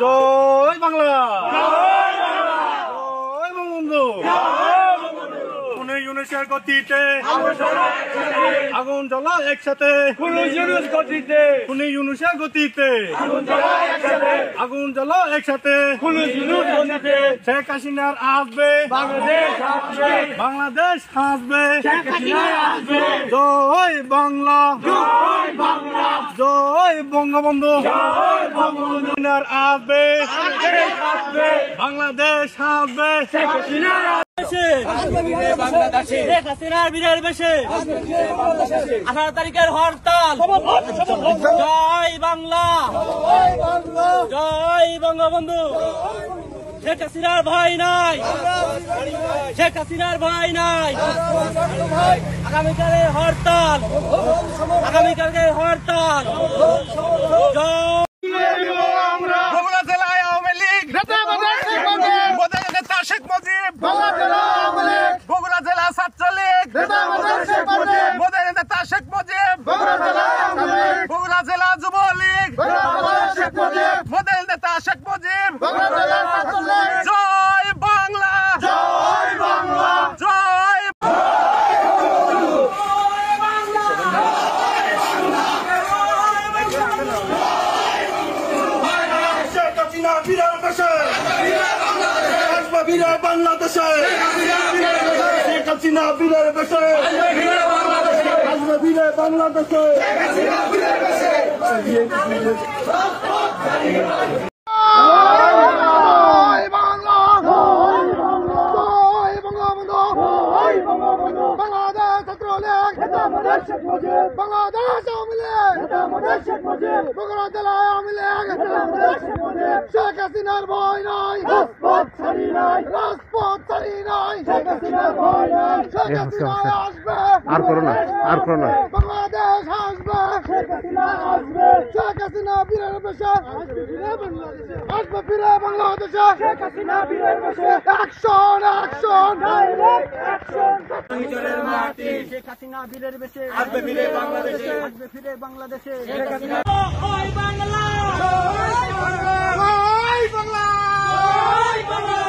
জয় বাংলা, জয় বঙ্গবন্ধু। ইউনিশের গতিতে আগুন জ্বলা একসাথে, ইউনিশের গতিতে আগুন জ্বলা একসাথে। শেখ হাসিনার আসবে বাংলাদেশ হাসবে। জয় বাংলা, জয় বঙ্গবন্ধু। আসবে বাংলাদেশ হাসবে। শেখ হাসিনার বীরের বেশে 18 তারিখের হরতাল। জয় বাংলা, জয় বঙ্গবন্ধু। শেখ হাসিনার ভয় নাই, শেখ হাসিনার ভয় নাই। আগামীকালের হরতাল, আগামীকালের হরতাল। বগুড়া জেলায় আওয়ামী লীগ, শেখ মুজিব। বগুড়া জেলা ছাত্রলীগ, নেতা শেখ মুজিব। বগুড়া জেলা যুবলীগ, নেতা শেখ মুজিব। জয় বাংলা, জয় বাংলা, জয় বাংলাদেশে। শেখ হাসিনা বীরের বেশে, আসবে বীরে বাংলাদেশে। বাংলাদেশ আওয়ামী লীগ, বগুড়া জেলা আওয়ামী লীগ। শেখ হাসিনার ভয় নাই, রাজপথ ছাড়ি নাই, রাজপথ ছাড়ি নাই। শেখ হাসিনার ভয় নাই, শেখ হাসিনা আসবে। আর করো না, আর করো না। বাংলাদেশ আসবে, শেখ হাসিনা আসবে। শেখ হাসিনা বীরের বেশে আসবে ফিরে বাংলাদেশে। শেখ হাসিনা বীরের বেশে। Action, action, direct action. Sheikh Hasina বীরের বেশে আসবে ফিরে বাংলাদেশে, আসবে ফিরে বাংলাদেশে। শেখ হাসিনা জয় বাংলা, জয় বাংলা, জয় বাংলা, জয় বাংলা।